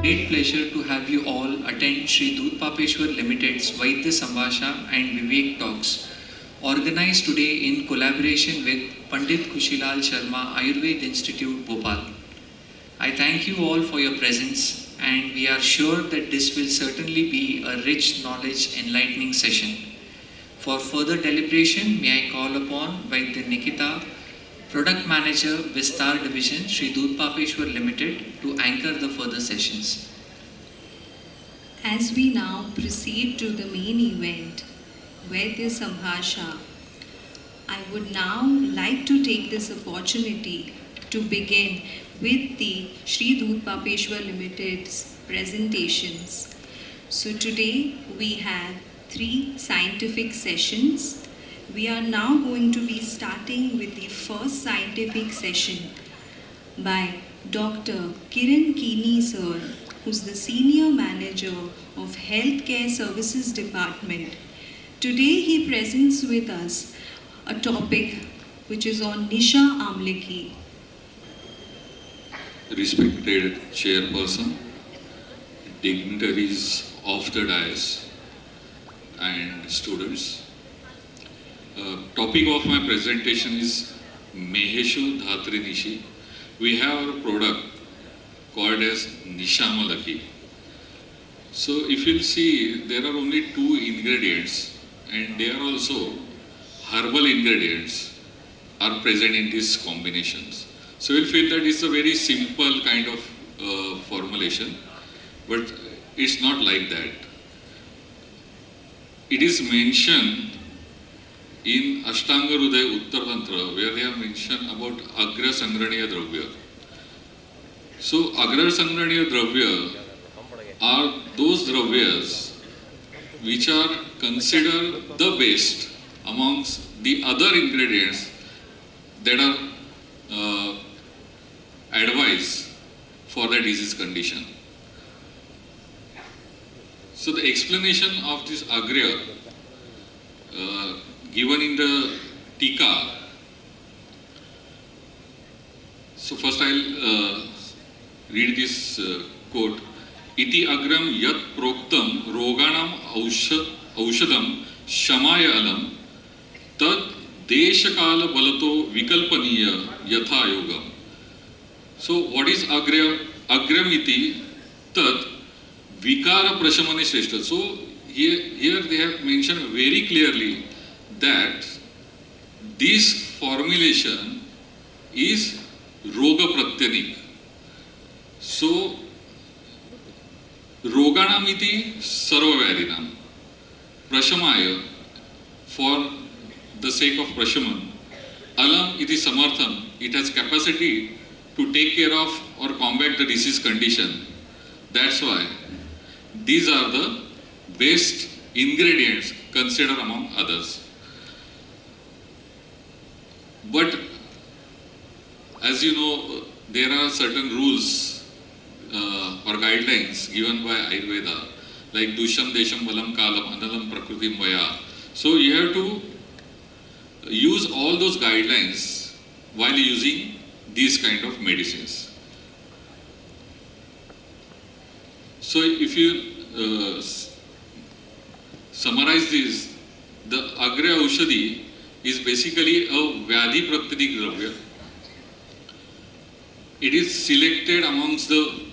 Great pleasure to have you all attend Shree Dhootapapeshwar Limited's Vaidya Sambhasha and Vivek Talks, organized today in collaboration with Pandit Khushilal Sharma Ayurved Institute, Bhopal. I thank you all for your presence, and we are sure that this will certainly be a rich knowledge enlightening session. For further deliberation, may I call upon Vaidya Nikita, Product Manager, Vistar Division, Shree Dhootapapeshwar Limited, to anchor the further sessions. As we now proceed to the main event, Vaidya Sambhasha, I would now like to take this opportunity to begin with the Shree Dhootapapeshwar Limited's presentations. So today we have 3 scientific sessions. We are now going to be starting with the first scientific session by Dr. Kiran Kini sir, who's the Senior Manager of Healthcare Services Department. Today he presents with us a topic which is on Nisha Amlaki. Respected Chairperson, dignitaries of the dais and students. Topic of my presentation is Meheshu Dhatri Nishi. We have a product called as Nishamalaki. So if you'll see, there are only 2 ingredients, and they are also herbal ingredients are present in these combinations. So you'll feel that it's a very simple kind of formulation, but it's not like that. It is mentioned in Ashtanga Hruday Uttar Tantra, where they have mentioned about Agra Sangraniya Dravya. So Agra Sangraniya Dravya are those dravyas which are considered the best amongst the other ingredients that are advised for the disease condition. So the explanation of this Agra given in the Tika. So first I'll read this quote. Iti agram yat proktam roganam aushadam shamaya alam tad deshakala balato vikalpaniya yatha yogam. So what is agram? Agram iti tad vikara prashamane shreshta. So here they have mentioned very clearly that this formulation is roga pratyanik. So roganam iti sarvavyadinam prashamaya, for the sake of prashaman, alam iti samartham, it has capacity to take care of or combat the disease condition. That's why these are the best ingredients considered among others. But as you know, there are certain rules or guidelines given by Ayurveda, like Dusham Desham Balam Kalam Analam Prakritim Vaya. So you have to use all those guidelines while using these kind of medicines. So if you summarize this, the Agra Aushadhi is basically a Vyadhi Prakritik Dravya. It is selected amongst the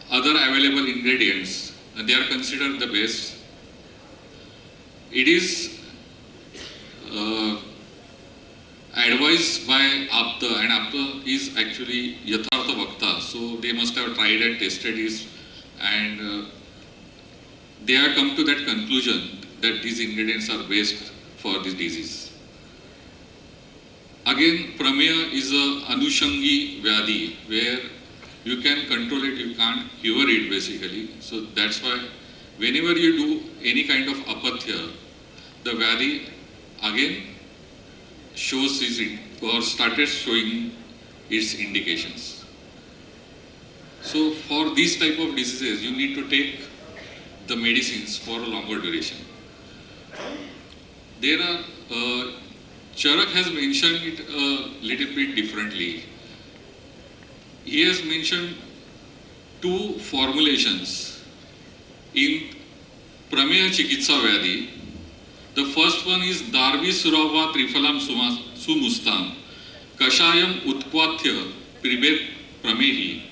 other available ingredients, and they are considered the best. It is advised by Apta, and Apta is actually Yathartha Bhakta, so they must have tried and tested it, and they have come to that conclusion that these ingredients are best for this disease. Again, Prameya is a Anushangi Vyadhi, where you can control it, you can't cure it basically. So that's why whenever you do any kind of apathya, the Vyadhi again shows or started showing its indications. So for these type of diseases, you need to take the medicines for a longer duration. There are, Charak has mentioned it a little bit differently. He has mentioned two formulations in Prameha Chikitsa Vyadi. The first one is Darvi Surava Trifalam Sumustam Kashayam Utpathya Pribet Pramehi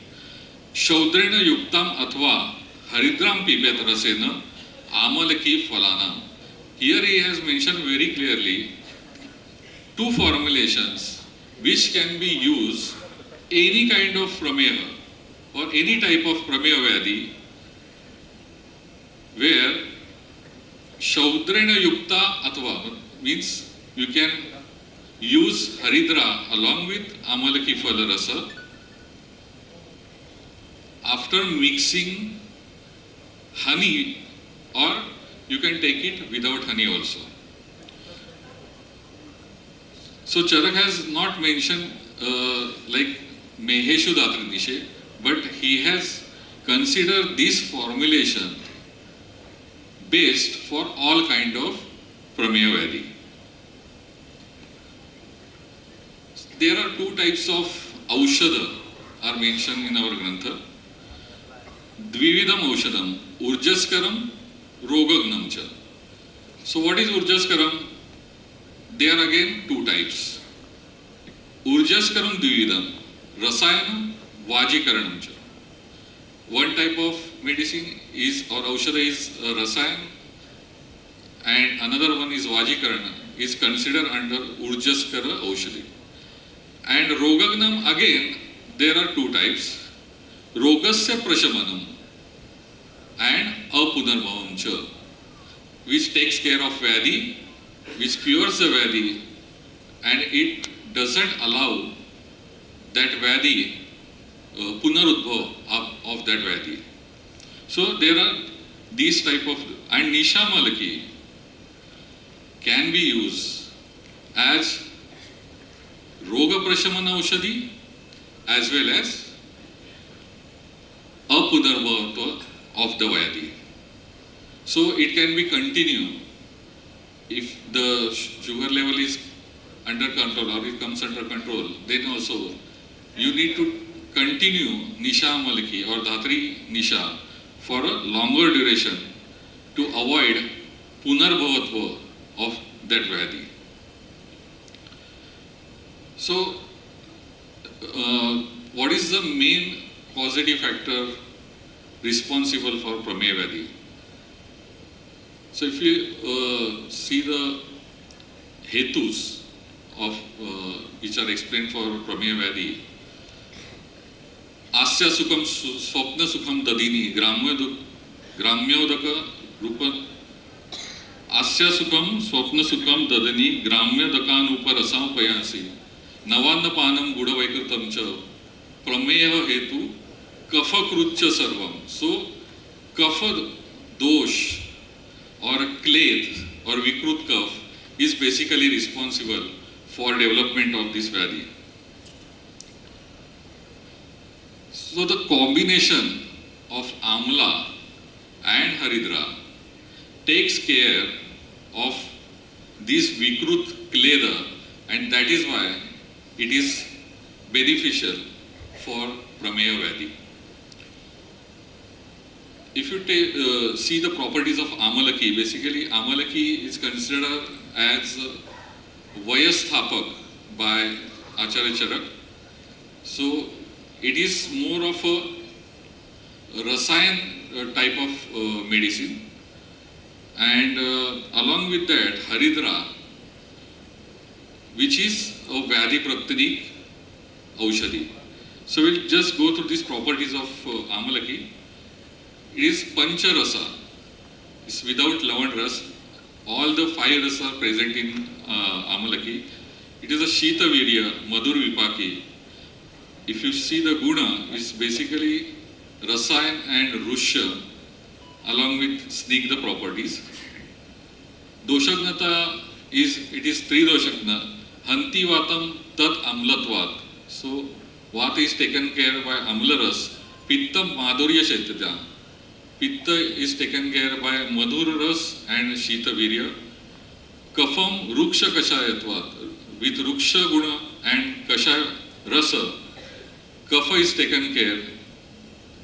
Shaudrena Yuktam Athva Haridram Pibet Rasena Amalaki Falana. Here he has mentioned very clearly two formulations which can be used any kind of Prameha or any type of Prameha Vyadi where Shaudrena Yukta Atva means you can use Haridra along with Amalaki Phala Rasa after mixing honey, or you can take it without honey also. So Charak has not mentioned like Meheshu Datridishe, but he has considered this formulation based for all kind of Prameha Vyadi. There are two types of Aushadha are mentioned in our Grantha. Dvividam Aushadam, Urjaskaram, Rogagnam cha. So what is Urjaskaram? There are again two types. Urjaskaram Dvividam, Rasayana, Vajikaranam cha. One type of medicine is, or Aushadha is Rasayan, and another one is Vajikarana, is considered under Urjaskara Aushadhi. And Rogagnam, again, there are two types. Rogasya Prashamanam and Apunarmavam cha, which takes care of Vyadi, which cures the Vyadi, and it doesn't allow that Vyadi, Punarudbhav of that Vyadi. So there are these type of, and Nisha Malaki can be used as Roga Prashamana Aushadhi as well as Apunarbhavatva of the Vyadi. So it can be continued if the sugar level is under control or it comes under control, then also you need to continue Nisha Malaki or Dhatri Nisha for a longer duration to avoid Punarbhavatva of that Vyadi. So, what is the main causative factor responsible for Prameha Vyadi? So, if you see the hetus of which are explained for Prameha Vyadi, Asya Sukham Swapna Sukham Dadini Gramyodaka Rupa Asya Sukham Swapna Sukham Dadini Gramyadakan Uparasam Payasi Navanna Panam Gudavaikritam Cha Prameha Hetu Kapha Krutcha Sarvam. So Kapha Dosh or Kleth or Vikrut Kaph is basically responsible for development of this Vyadi. So the combination of Amla and Haridra takes care of this Vikrut Kleda, and that is why it is beneficial for Prameha Vyadi. If you see the properties of Amalaki, basically Amalaki is considered as Vayasthapak by Acharya Charak. So it is more of a Rasayan type of medicine, and along with that Haridra, which is a Vyadi Praktanik Aushadhi. So we'll just go through these properties of Amalaki. It is Pancha Rasa, it's without Lavan Ras. All the 5 rasa are present in Amalaki. It is a Shita Virya, Madhur Vipaki. If you see the Guna, it's basically Rasayan and Rushya along with Snigdha properties. Doshagnata is, it is Tridoshagna, Hanti Vatam Tat Amlatvat. So Vata is taken care by Amlaras, Pittam Madhurya Shaitya. Pitta is taken care by Madhur Ras and Shita Virya. Kafam Ruksha Kashayatvat, with Ruksha Guna and Kashaya Rasa. Kapha is taken care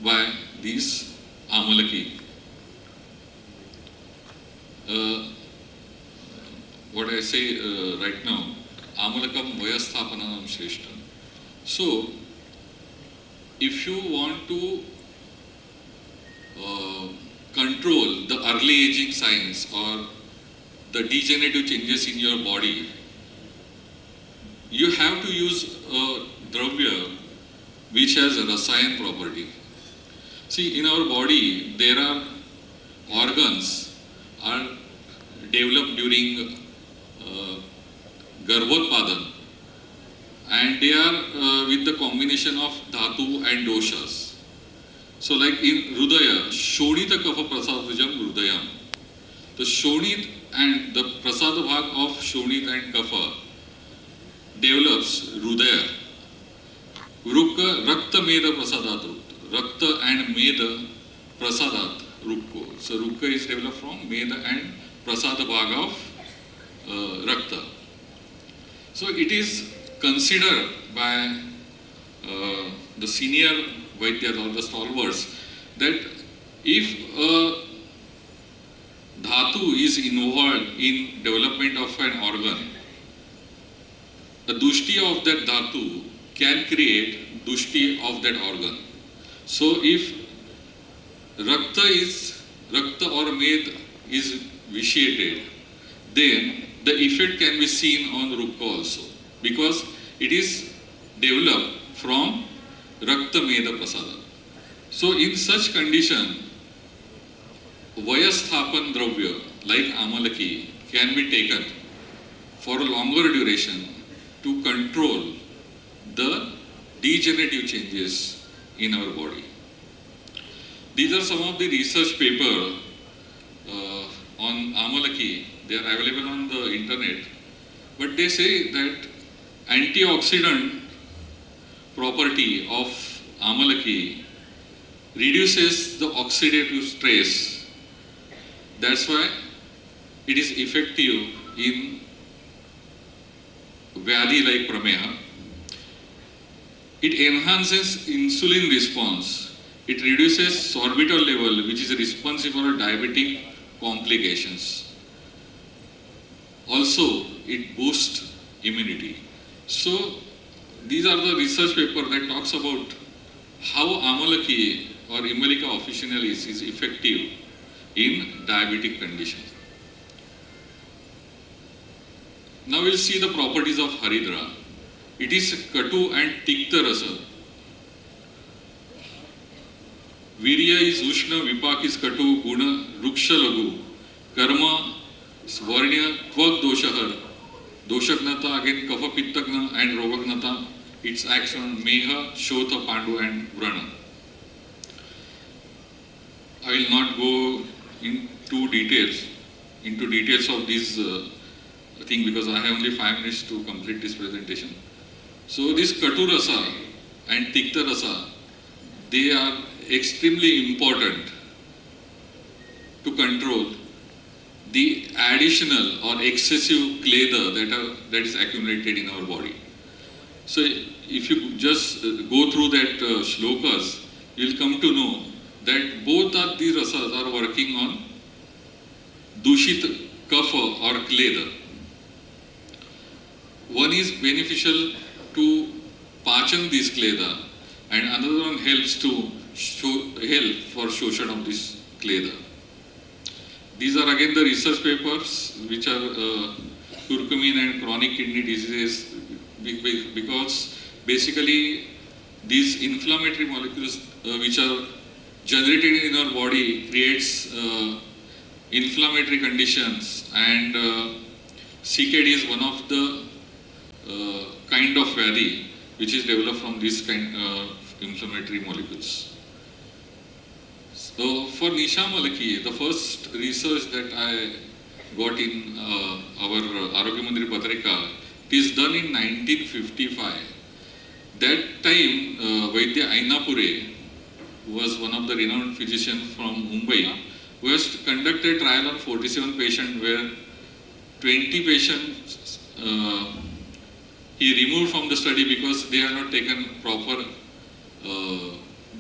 by this Amalaki. What I say right now, Amalakam Vayasthapananam Shreshtam. So, if you want to control the early aging signs or the degenerative changes in your body, you have to use a dravya which has a rasayan property. See, in our body, there are organs are developed during Garbhodpadan, and they are with the combination of dhatu and doshas. So like in Hrudaya, Shonita Kapha Prasadajam Hrudayam. The Shonit and the Prasada Bhag of Shonit and Kapha develops Hrudaya. Rukka Rakta Meda Prasadat Rukta. Rakta and Meda Prasadat Rukko. So Rukka is developed from Meda and Prasada Bhag of Rakta. So it is considered by the senior Vaidyas or the stalwarts that if a dhatu is involved in development of an organ, the dushti of that dhatu can create dushti of that organ. So if rakta or med is vitiated, then the effect can be seen on rukka also, because it is developed from rakta meda prasada. So in such condition, vayasthapan dravya like Amalaki can be taken for a longer duration to control the degenerative changes in our body. These are some of the research papers on Amalaki. They are available on the internet, but they say that antioxidant property of Amalaki reduces the oxidative stress. That's why it is effective in Vyadhi like Prameha. It enhances insulin response. It reduces sorbitol level, which is responsible for diabetic complications. Also, it boosts immunity. So, these are the research paper that talks about how Amalaki or Imalica officinalis is effective in diabetic conditions. Now we'll see the properties of Haridra. It is Katu and Tikta Rasa. Virya is Ushna, Vipak is Katu, Guna, Ruksha Lagu, Karma, Swarnya, Tvak Doshahar, Doshagnata, again Kapha Pittagna and Rogagnata, its acts on Meha, Shota, Pandu and Vrana. I will not go into details of this thing because I have only 5 minutes to complete this presentation. So this Katu Rasa and Tikta Rasa, they are extremely important to control the additional or excessive kletha that is accumulated in our body. So if you just go through that shlokas, you will come to know that both of these rasas are working on dushit kapha or kletha. One is beneficial to pachan this kletha and another one helps to help for shoshan of this kletha. These are again the research papers which are curcumin and chronic kidney diseases, because basically these inflammatory molecules which are generated in our body creates inflammatory conditions, and CKD is one of the kind of Vyadhi which is developed from this kind of inflammatory molecules. So for Nisha Malaki, the first research that I got in our Arogya Mandiri Patrika, it is done in 1955. That time Vaidya Ainapure, who was one of the renowned physicians from Mumbai, who has conducted trial on 47 patients where 20 patients he removed from the study because they had not taken proper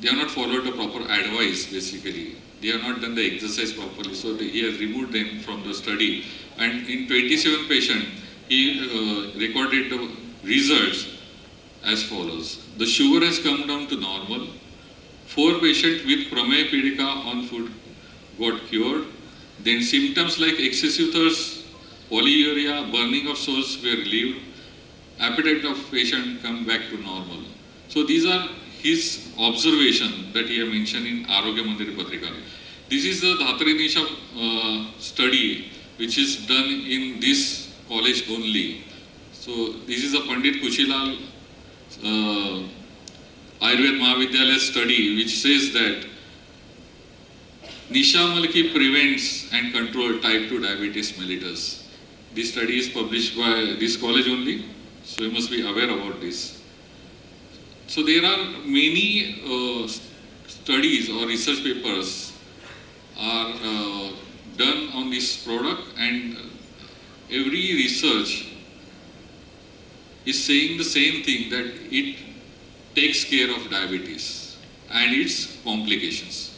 they have not followed the proper advice basically. They have not done the exercise properly, so he has removed them from the study. And in 27 patients, he recorded the results as follows. The sugar has come down to normal. 4 patients with Prameya Pidika on food got cured. Then symptoms like excessive thirst, polyuria, burning of soles were relieved. Appetite of patient come back to normal. So these are his observation that he have mentioned in Arogya Mandiri Patrika. This is the Dhatri Nisha study which is done in this college only. So this is a Pandit Khushilal Ayurved Mahavidyalaya study which says that Nisha Malaki prevents and controls type 2 diabetes mellitus. This study is published by this college only, so you must be aware about this. So there are many studies or research papers are done on this product, and every research is saying the same thing, that it takes care of diabetes and its complications.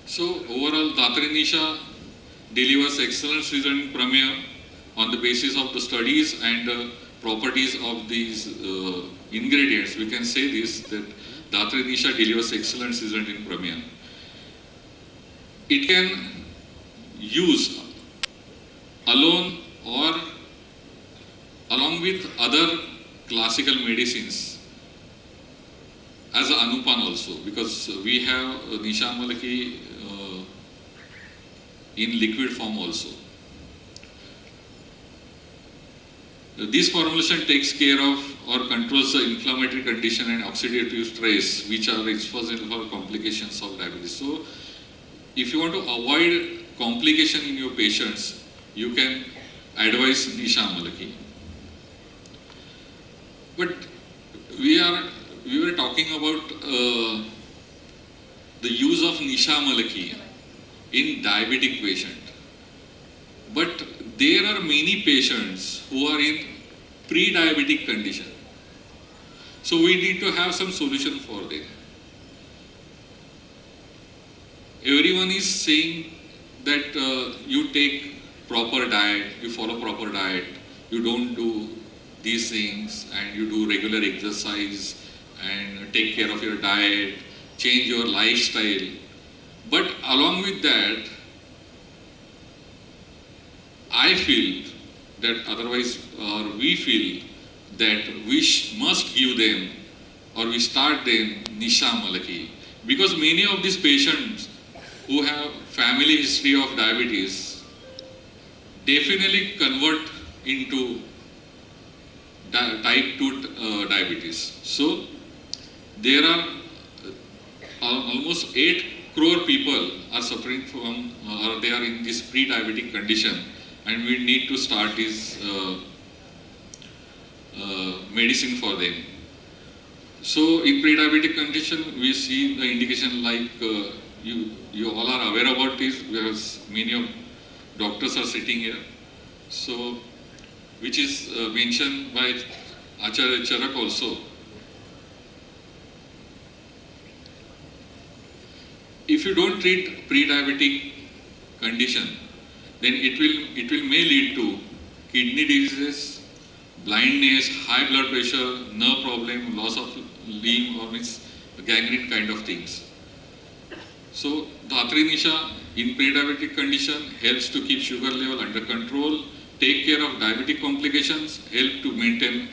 So overall, Dhatri Nisha delivers excellent result in Prameya on the basis of the studies and properties of these ingredients. We can say this, that Dhatri Nisha delivers excellent result in Prameya. It can use alone or along with other classical medicines as a Anupan also, because we have Nisha Malaki in liquid form also. This formulation takes care of or controls the inflammatory condition and oxidative stress which are responsible for complications of diabetes. So, if you want to avoid complication in your patients, you can advise Nisha Malaki. But we were talking about the use of Nisha Malaki in diabetic patient. But there are many patients who are in pre-diabetic condition. So we need to have some solution for them. Everyone is saying that you take proper diet, you follow proper diet, you don't do these things, and you do regular exercise and take care of your diet, change your lifestyle. But along with that, I feel that we feel that we must give them, or we start them Nisha Malaki, because many of these patients who have family history of diabetes definitely convert into type 2 diabetes. So there are almost 8 crore people are suffering from, or they are in this pre-diabetic condition, and we need to start this medicine for them. So in pre-diabetic condition, we see the indication like you all are aware about this, because many of doctors are sitting here. So, which is mentioned by Acharya Charak also. If you don't treat pre-diabetic condition, then it will may lead to kidney diseases, blindness, high blood pressure, nerve problem, loss of limb, or means gangrene kind of things. So Dhatri Nisha in pre-diabetic condition helps to keep sugar level under control, take care of diabetic complications, help to maintain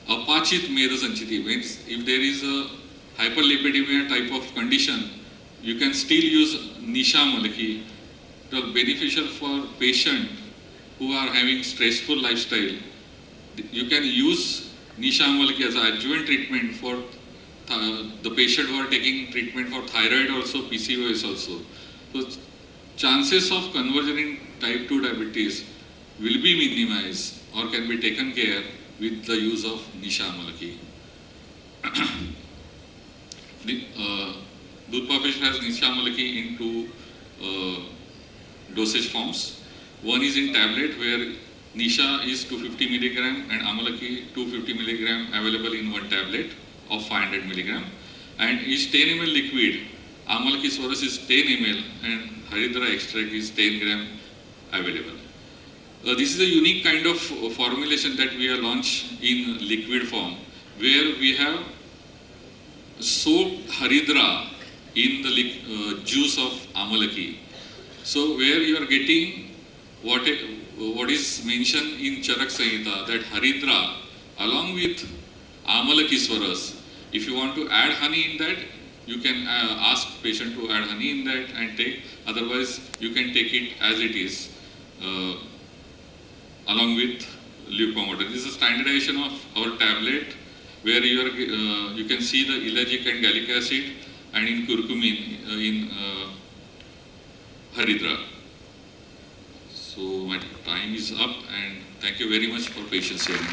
apachit meda sanchiti. Means if there is a hyperlipidemia type of condition, you can still use Nisha Malaki. It is beneficial for patient who are having stressful lifestyle. You can use Nisha Malaki as an adjuvant treatment for the patient who are taking treatment for thyroid also, PCOS also. So chances of conversion in type 2 diabetes will be minimized or can be taken care with the use of Nisha Malaki. Dhootapapeshwar has Nisha Malaki in 2 dosage forms. One is in tablet where Nisha is 250 milligram and Amalaki 250 milligram available in 1 tablet, of 500 milligram, and each 10 ml liquid, Amalakiswaras is 10 ml and Haridra extract is 10 gram available. This is a unique kind of formulation that we have launched in liquid form, where we have soaked Haridra in the juice of Amalaki. So where you are getting what is mentioned in Charak Samhita, that Haridra along with Amalakiswaras, if you want to add honey in that, you can ask patient to add honey in that and take, otherwise you can take it as it is along with lukewarm water. This is a standardization of our tablet, where you can see the ellagic and gallic acid and in curcumin in Haridra. So my time is up, and thank you very much for patience hearing.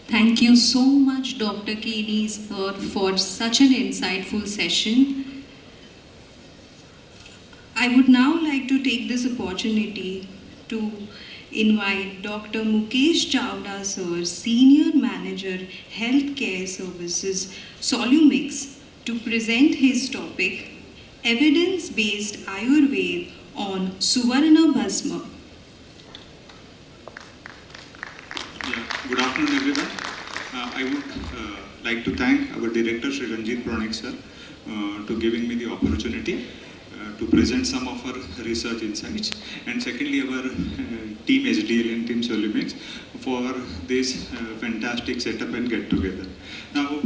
Thank you so much, Dr. Kini, sir, for such an insightful session. I would now like to take this opportunity to invite Dr. Mukesh Chawda, sir, Senior Manager, Healthcare Services, Solumix, to present his topic, Evidence-Based Ayurveda on Suvarna Bhasma. Good afternoon, everyone. I would like to thank our director, Shri Ranjit Puranik, sir, to giving me the opportunity to present some of our research insights, and secondly our team SDL and team Solumix for this fantastic setup and get together. Now,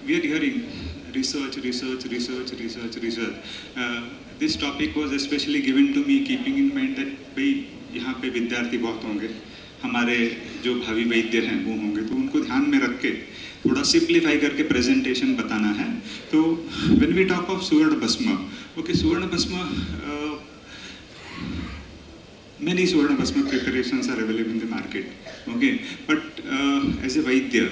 we are hearing research. This topic was especially given to me keeping in mind that भाई यहाँ पे विद्यार्थी बहुत होंगे, हमारे जो भावी वैद्य हैं वो होंगे, तो उनको ध्यान में रख के थोड़ा सिंप्लीफाई करके प्रेजेंटेशन बताना है. तो when we talk of Suvarna Bhasma, okay, Suvarna Bhasma, many Suvarna Bhasma preparations are available in the market, okay, but as a Vaidya,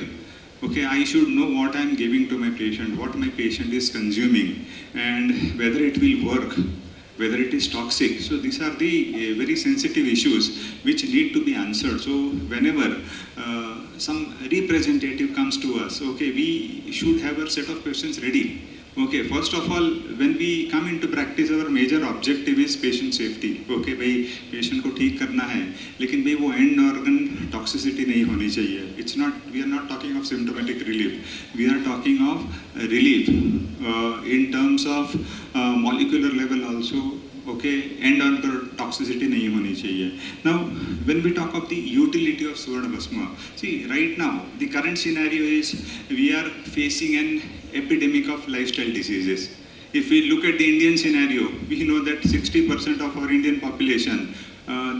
okay, I should know what I am giving to my patient, what my patient is consuming, and whether it will work, whether it is toxic. So these are the very sensitive issues which need to be answered. So whenever some representative comes to us, okay, we should have a set of questions ready. Okay, first of all, when we come into practice, our major objective is patient safety. Okay, भाई patient को ठीक करना है, लेकिन भाई वो end organ toxicity नहीं होनी चाहिए. It's not, we are not talking of symptomatic relief. We are talking of relief in terms of molecular level also. Okay, end organ toxicity नहीं होनी चाहिए. Now, when we talk of the utility of Suvarna Bhasma, see, right now the current scenario is we are facing an epidemic of lifestyle diseases. If we look at the Indian scenario, we know that 60% of our Indian population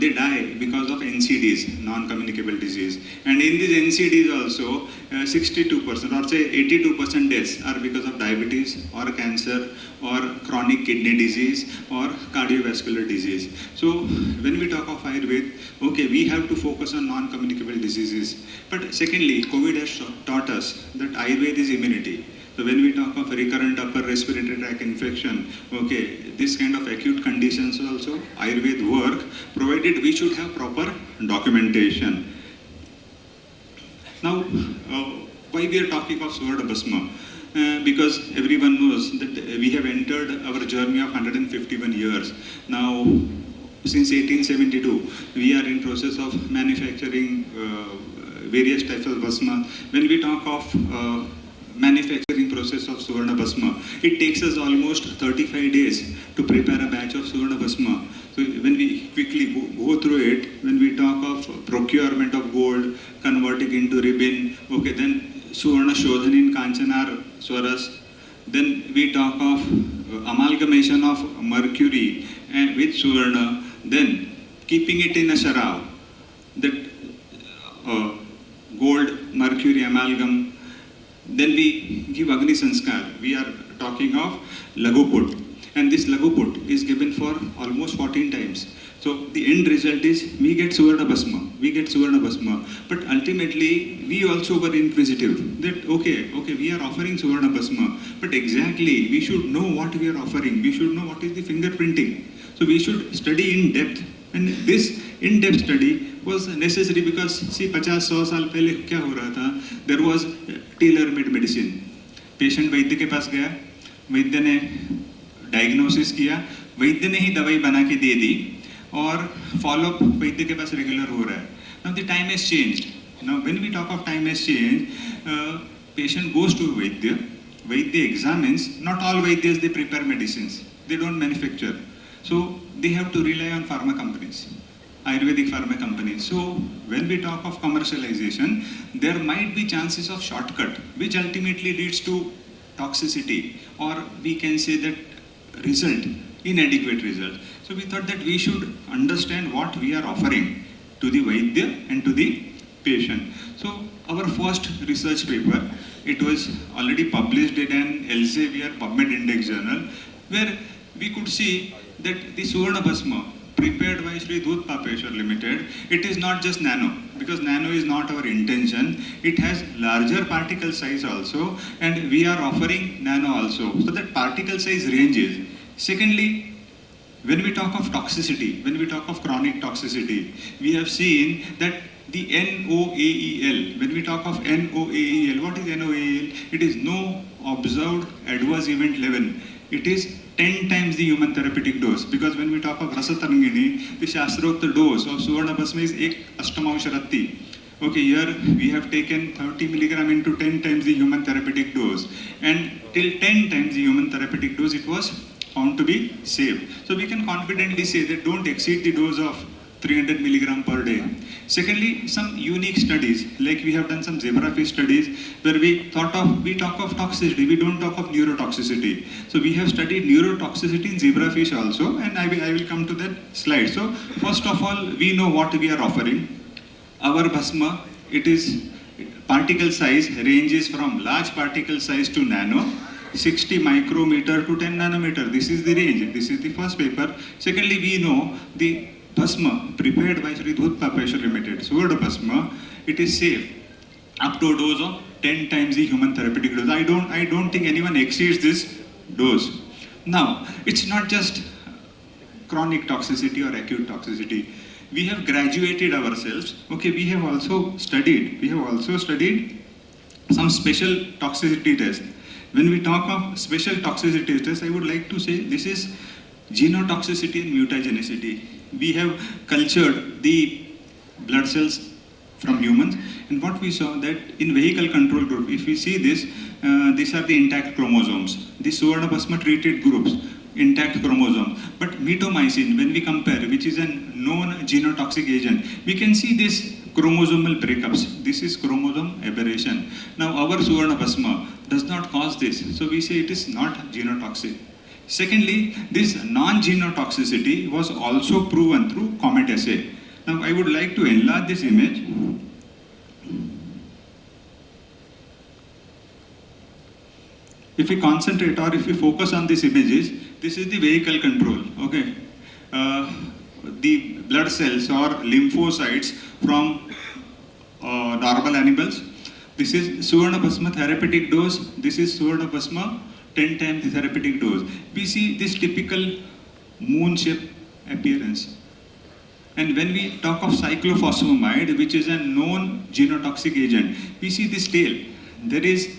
they die because of NCDs, non-communicable disease. And in these NCDs also, 62% or say 82% deaths are because of diabetes or cancer or chronic kidney disease or cardiovascular disease. So when we talk of Ayurveda, okay, we have to focus on non-communicable diseases. But secondly, COVID has taught us that Ayurveda is immunity. So when we talk of recurrent upper respiratory tract infection, okay, this kind of acute conditions also, Ayurveda work, provided we should have proper documentation. Now, why we are talking of Suvarna Bhasma? Because everyone knows that we have entered our journey of 151 years. Now, since 1872, we are in process of manufacturing various types of Bhasma. When we talk of manufacturing process of Suvarna Bhasma, it takes us almost 35 days to prepare a batch of Suvarna Bhasma. So when we quickly go through it, when we talk of procurement of gold, converting into ribbon, okay, then Suvarna Shodhan in Kanchanar Swaras, then we talk of amalgamation of mercury with Suvarna, then keeping it in a sharav, that gold, mercury, amalgam. Then we give Agni Sanskar. We are talking of Laguput. And this Laguput is given for almost 14 times. So the end result is we get Suvarna Bhasma. But ultimately, we also were inquisitive that, okay, we are offering Suvarna Bhasma. But exactly, we should know what we are offering. We should know what is the fingerprinting. So So we should study in depth. And this in-depth study was necessary because see 50-100 साल पहले क्या हो रहा था, there was tailor-made medicine. Patient वैद्य के पास गया, वैद्य ने diagnosis किया, वैद्य ने ही दवाई बना के दे दी और फॉलोअप वैद्य के पास रेगुलर हो रहा है. Now the time has changed. Now when we talk of time has changed, patient goes to Vaidya, Vaidya examines. Not all Vaidyas they prepare medicines, they don't manufacture. So they have to rely on pharma companies, Ayurvedic pharma companies. So when we talk of commercialization, there might be chances of shortcut, which ultimately leads to toxicity, or we can say that result, inadequate result. So we thought that we should understand what we are offering to the Vaidya and to the patient. So our first research paper, it was already published in an Elsevier PubMed Index journal, where we could see that the Suvarna Bhasma prepared by Shree Dhootapapeshwar Limited, it is not just nano, because nano is not our intention. It has larger particle size also, and we are offering nano also. So that particle size ranges. Secondly, when we talk of toxicity, when we talk of chronic toxicity, we have seen that the NOAEL, when we talk of NOAEL, what is NOAEL? It is no observed adverse event level. It is 10 times the human therapeutic dose, because when we talk of Rasatarangini, the Shastrokta dose of Suvarna Bhasma is 1 Ashtamaushratti. Okay, here we have taken 30 milligram into 10 times the human therapeutic dose, and till 10 times the human therapeutic dose it was found to be safe. So we can confidently say that don't exceed the dose of 300 milligram per day. Secondly, some unique studies, like we have done some zebrafish studies where we talk of toxicity, we don't talk of neurotoxicity. So we have studied neurotoxicity in zebrafish also, and I will come to that slide. So first of all, we know what we are offering. Our Bhasma, it is particle size ranges from large particle size to nano, 60 micrometer to 10 nanometer. This is the range. This is the first paper. Secondly, we know the Bhasma prepared by Shree Dhootapapeshwar Limited, Suvarna Bhasma, it is safe up to a dose of 10 times the human therapeutic dose. I don't think anyone exceeds this dose. Now, it's not just chronic toxicity or acute toxicity. We have graduated ourselves. Okay, we have also studied some special toxicity tests. When we talk of special toxicity tests, I would like to say this is genotoxicity and mutagenicity. We have cultured the blood cells from humans, and what we saw that in vehicle control group, if we see this, these are the intact chromosomes. The Suvarna Bhasma treated groups, intact chromosome. But mitomycin, when we compare, which is a known genotoxic agent, we can see this chromosomal breakups. This is chromosome aberration. Now our Suvarna Bhasma does not cause this, so we say it is not genotoxic. Secondly, this non-genotoxicity was also proven through COMET assay. Now I would like to enlarge this image. If we concentrate or if we focus on these images, this is the vehicle control. Okay, the blood cells or lymphocytes from normal animals. This is Suvarna Bhasma therapeutic dose. This is Suvarna Bhasma 10 times the therapeutic dose. We see this typical moon-shaped appearance. And when we talk of cyclophosphamide, which is a known genotoxic agent, we see this tail. There is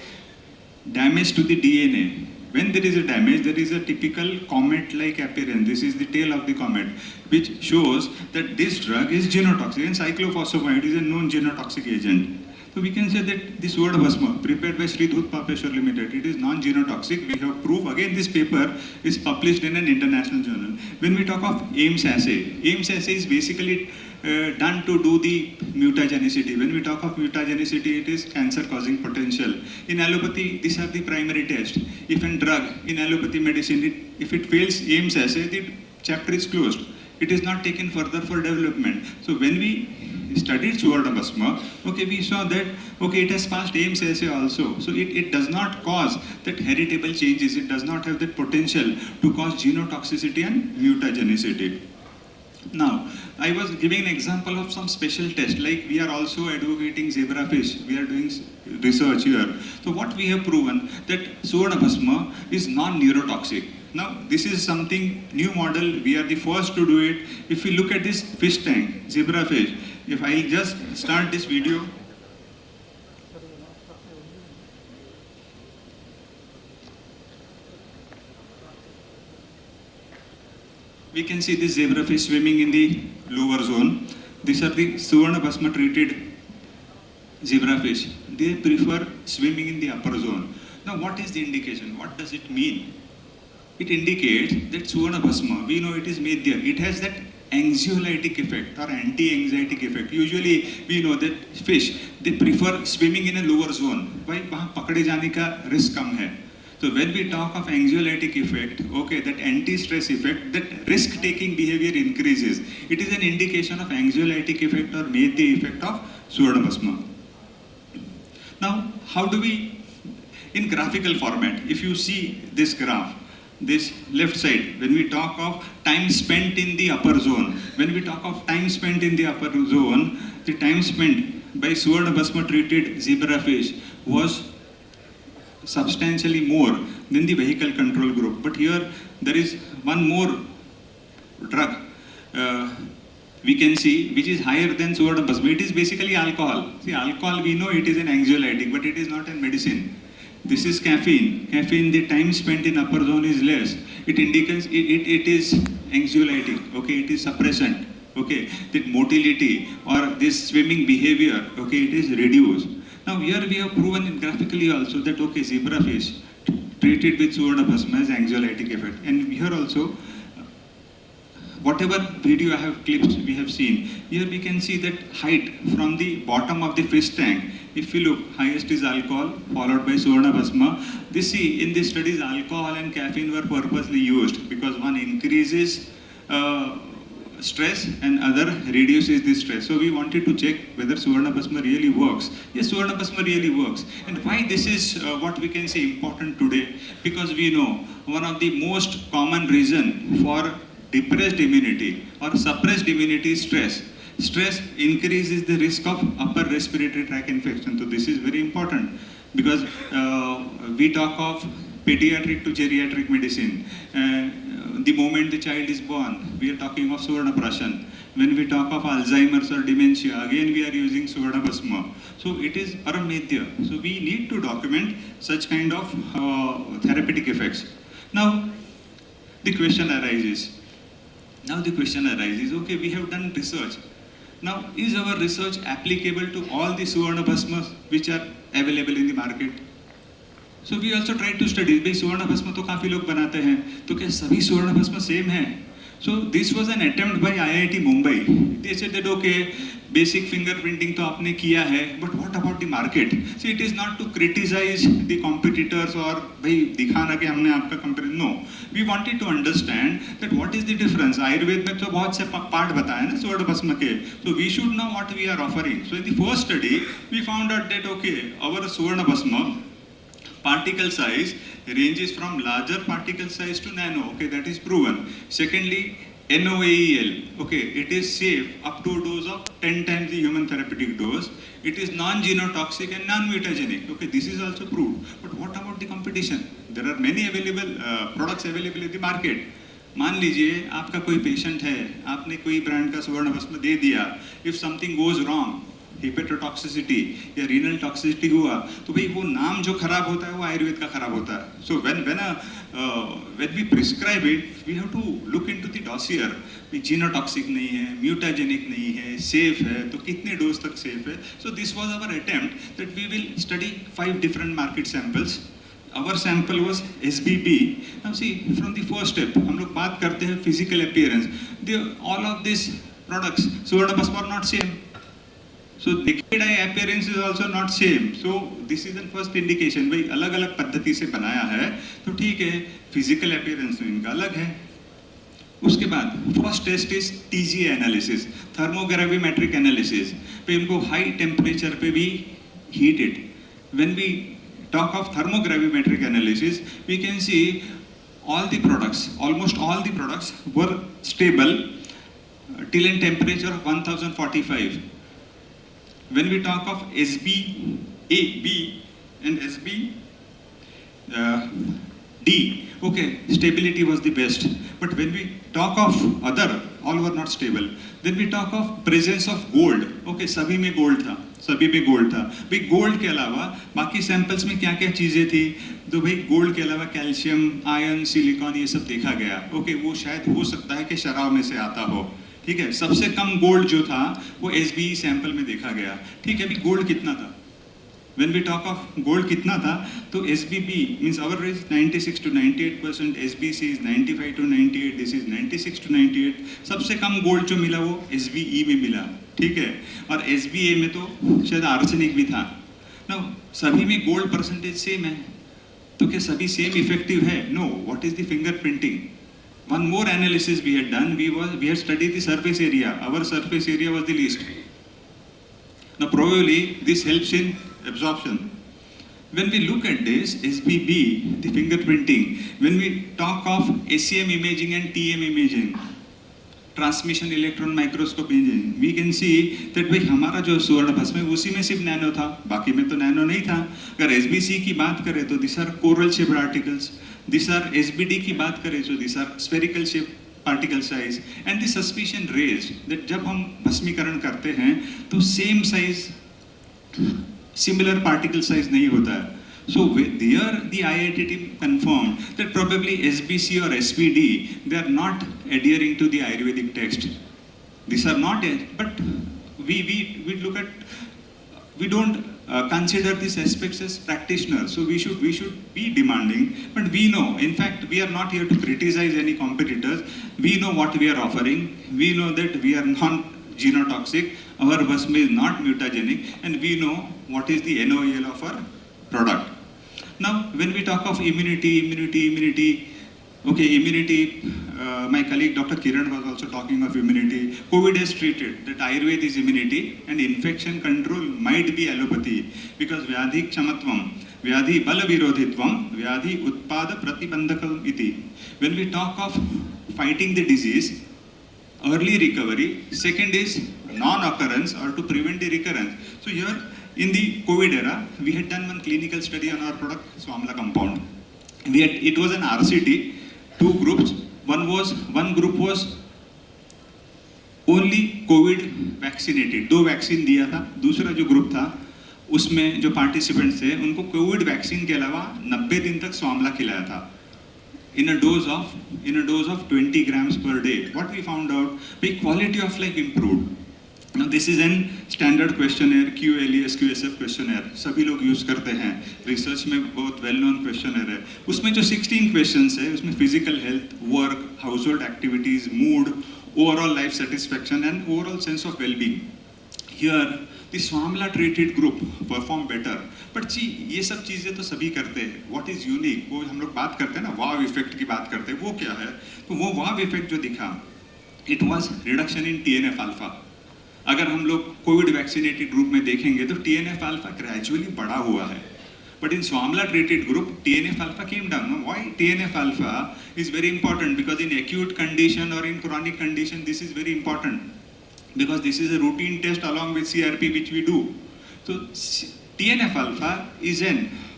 damage to the DNA. When there is a damage, there is a typical comet-like appearance. This is the tail of the comet, which shows that this drug is genotoxic, and cyclophosphamide is a known genotoxic agent. So we can say that this Suvarna Bhasma prepared by Shree Dhootapapeshwar Limited, it is non-genotoxic. We have proof. Again, this paper is published in an international journal. When we talk of Ames assay is basically done to do the mutagenicity. When we talk of mutagenicity, it is cancer-causing potential. In allopathy, these are the primary tests. If a drug in allopathy medicine, if it fails Ames assay, the chapter is closed. It is not taken further for development. So when we studied Suvarna Bhasma, okay, we saw that, okay, it has passed Ames assay also. So it does not cause that heritable changes. It does not have that potential to cause genotoxicity and mutagenicity. Now, I was giving an example of some special test, like we are also advocating zebrafish. We are doing research here. So what we have proven that Suvarna Bhasma is non-neurotoxic. Now, this is something new model. We are the first to do it. If we look at this fish tank, zebra fish, if I just start this video. We can see this zebra fish swimming in the lower zone. These are the Suvarna Bhasma treated zebra fish. They prefer swimming in the upper zone. Now, what is the indication? What does it mean? It indicates that Suvarna Bhasma, we know it is Vaidya. It has that anxiolytic effect or anti-anxiety effect. Usually, we know that fish, they prefer swimming in a lower zone. Why? वहाँ पकड़े जाने का risk कम है. So when we talk of anxiolytic effect, okay, that anti-stress effect, that risk-taking behavior increases. It is an indication of anxiolytic effect or Vaidya effect of Suvarna Bhasma. Now, how do we, in graphical format, if you see this graph, this left side, when we talk of time spent in the upper zone, when we talk of time spent in the upper zone, the time spent by Suvarna Bhasma treated zebra fish was substantially more than the vehicle control group. But here there is one more drug we can see which is higher than Suvarna Bhasma. It is basically alcohol. See, alcohol, we know it is an anxiolytic, but it is not a medicine. This is caffeine. Caffeine, the time spent in upper zone is less. It indicates it is anxiolytic. Okay, it is suppressant. Okay, that motility or this swimming behavior, okay, it is reduced. Now here we have proven graphically also that okay, zebra fish treated with Suvarna Bhasma has anxiolytic effect. And here also, whatever video I have clips we have seen, here we can see that height from the bottom of the fish tank. If you look, highest is alcohol, followed by Suvarna Bhasma. This see, in these studies, alcohol and caffeine were purposely used because one increases stress and other reduces the stress. So we wanted to check whether Suvarna Bhasma really works. Yes, Suvarna Bhasma really works. And why this is what we can say important today? Because we know one of the most common reason for depressed immunity or suppressed immunity is stress. Stress increases the risk of upper respiratory tract infection. So this is very important because we talk of pediatric to geriatric medicine. The moment the child is born, we are talking of Suvarna Prashan. When we talk of Alzheimer's or dementia, again we are using Suvarna Bhasma. So it is Paramedya. So we need to document such kind of therapeutic effects. Now the question arises. Okay, we have done research. Now, is our research applicable to all the Suvarna Bhasmas which are available in the market? So we also tried to study. भाई Suvarna Bhasma तो काफी लोग बनाते हैं, तो क्या सभी Suvarna Bhasma same है? So this was an attempt by IIT Mumbai. They said that okay, basic fingerprinting तो आपने किया है, but what about the market? See, it is not to criticize the competitors or भाई दिखाना कि हमने आपका comparison. No, we wanted to understand that what is the difference. Ayurved में तो बहुत से part बताए ना Suvarna Bhasma के. So we should know what we are offering. So in the first study, we found out that okay, our Suvarna Bhasma particle size ranges from larger particle size to nano. Okay, that is proven. Secondly, NOAEL. Okay, it is safe up to a dose of 10 times the human therapeutic dose. It is non-genotoxic and non-mutagenic. Okay, this is also proved. But what about the competition? There are many available products available in the market. मान लीजिए आपका कोई patient है, आपने कोई brand का सुवर्ण भस्म दे दिया. If something goes wrong, hepatotoxicity या रीनल टॉक्सिसिटी हुआ, तो भाई वो नाम जो खराब होता है वो आयुर्वेद का खराब होता है. सो when we prescribe it, we have to look into the dossier. Genotoxic नहीं है, म्यूटाजेनिक नहीं है, सेफ है, तो कितने डोज तक सेफ है. So this was our attempt that we will study 5 different market samples. Our sample was SBP. Now see, from the first step, हम लोग बात करते हैं physical appearance. All of these products, Suvarna Bhasma are not same. So naked eye appearance is also not same. So this is the first indication. भाई अलग अलग पद्धति से बनाया है, तो ठीक है, physical appearance तो इनका अलग है. उसके बाद first test is TG analysis, thermogravimetric analysis. पे इनको high temperature पे भी heated. When we talk of thermogravimetric analysis, we can see all the products, almost all the products were stable till a temperature of 1045. When we talk of SB, A, B and SB, D. Okay, stability was the best. But when we talk of other, all were not stable. Then we talk of presence of gold. Okay, सभी में gold था, सभी में gold था. भाई gold के अलावा बाकी samples में क्या क्या चीजें थी? तो भाई gold के अलावा कैल्शियम, आयरन, सिलिकॉन ये सब देखा गया. ओके, वो शायद हो सकता है कि शराब में से आता हो. ठीक है, सबसे कम गोल्ड जो था वो SBE सैंपल में देखा गया. ठीक है, अभी गोल्ड कितना था? When we talk of gold कितना था, तो SBB means our is 96 to 98%, SBC is 95 to 98, this is 96 to 98. सबसे कम गोल्ड जो मिला वो SBE में मिला. ठीक है, और SBA में तो शायद आर्सेनिक भी था. Now सभी में गोल्ड परसेंटेज सेम है, तो क्या सभी सेम इफेक्टिव है? No. What is the fingerprinting? One more analysis we had done. We had studied the surface area. Our surface area was the least. Now probably this helps in absorption. When we look at this SBB, the fingerprinting, when we talk of SEM imaging and TM imaging, transmission electron microscope imaging, we can see that भाई हमारा जो स्वर्ण भस्म है उसी में सिर्फ nano था, बाकी में तो नैनो नहीं था. अगर SBC की बात करें तो this are coral shaped particles, this are SBD की बात करें तो this are spherical shape particle size. And the suspicion raised that जब हम भस्मीकरण करते हैं तो same size, similar particle size नहीं होता है. So there the IIT team confirmed that probably SBC or SPD, they are not adhering to the Ayurvedic text. These are not, but we look at, we don't consider these aspects as practitioners. So we should be demanding, but we know, in fact, we are not here to criticize any competitors. We know what we are offering. We know that we are not genotoxic. Our Bhasma is not mutagenic, and we know what is the NOEL of our product. Now, when we talk of immunity, okay, immunity, my colleague Dr. Kiran was also talking of immunity. COVID has treated that Ayurveda is immunity and infection control might be allopathy, because Vyadhi Kshamatvam, Vyadhi Bala Virodhitvam, Vyadhi Utpada Pratibandhakam iti. When we talk of fighting the disease, early recovery, second is non-occurrence or to prevent the recurrence. So here, in the COVID era, we had done one clinical study on our product, Swamla compound. It was an RCT, two groups. One group was only COVID vaccinated, 2 vaccine दिया था. दूसरा जो group था उसमें जो participants थे उनको Covid vaccine के अलावा 90 दिन तक स्वामला खिलाया था. In a dose of 20 grams per day. What we found out, the quality of life improved. Now this is an standard questionnaire, QLES, QSF questionnaire. सभी लोग यूज करते हैं, रिसर्च में बहुत वेल नोन क्वेश्चनर है. उसमें जो 16 क्वेश्चंस है उसमें physical health, work, household activities, mood, overall life satisfaction and overall sense of wellbeing. Here the स्वामला treated group perform better. But जी ये सब चीज़ें तो सभी करते हैं. व्हाट इज यूनिक, वो हम लोग बात करते हैं ना, वाव इफेक्ट की बात करते हैं, वो क्या है? तो वो वाव इफेक्ट जो दिखा, it was reduction in TNF alpha. अगर हम लोग कोविड वैक्सीनेटेड ग्रुप में देखेंगे तो TNF अल्फा ग्रेजुअली बढ़ा हुआ है. But in Swamla treated group, TNF alpha came down. Now, why TNF alpha is very important? Because in acute condition or in chronic condition, this is very important. Because this is a routine test along with CRP which we do. So TNF alpha is a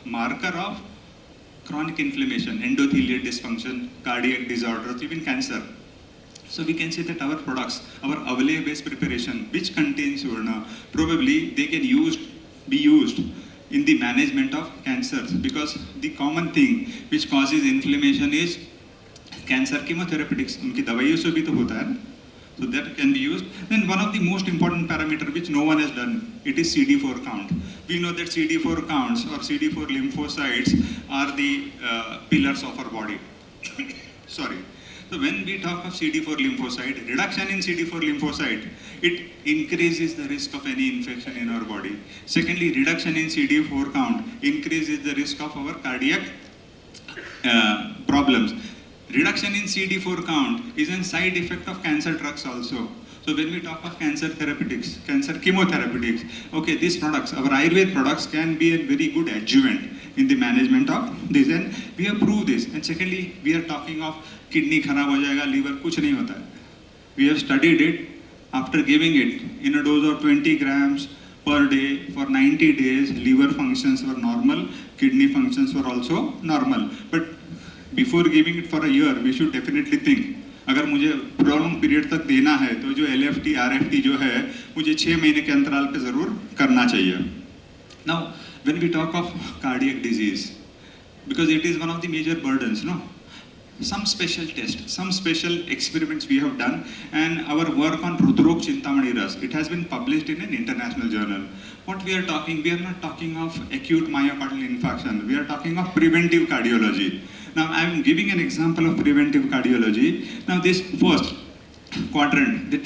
marker of chronic inflammation, endothelial dysfunction, cardiac disorders, even cancer. So we can say that our products, our Avale-based preparation, which contains Suvarna, probably they can be used in the management of cancers, because the common thing which causes inflammation is cancer chemotherapeutics. उनकी दवाइयों से भी तो होता है, so that can be used. Then one of the most important parameter which no one has done, it is CD4 count. We know that CD4 counts or CD4 lymphocytes are the pillars of our body. Sorry. So when we talk of CD4 lymphocyte, reduction in CD4 lymphocyte, it increases the risk of any infection in our body. Secondly, reduction in CD4 count increases the risk of our cardiac problems. Reduction in CD4 count is a side effect of cancer drugs also. So when we talk of cancer therapeutics, cancer chemotherapeutics, okay, these products, our Ayurved products can be a very good adjuvant in the management of this, and we have proved this. And secondly, we are talking of kidney खराब हो जाएगा, liver कुछ नहीं होता है. We have studied it. After giving it in a dose of 20 grams per day for 90 days, liver functions were normal, kidney functions were also normal. But before giving it for a year, we should definitely think. अगर मुझे prolonged period तक देना है तो जो LFT, RFT जो है मुझे 6 महीने के अंतराल पे ज़रूर करना चाहिए. Now, when we talk of cardiac disease, because it is one of the major burdens, no? Some special tests, some special experiments we have done, and our work on Rudrok Chintamani Ras, it has been published in an international journal. What we are not talking of acute myocardial infarction, we are talking of preventive cardiology. Now I am giving an example of preventive cardiology. Now this first quadrant, the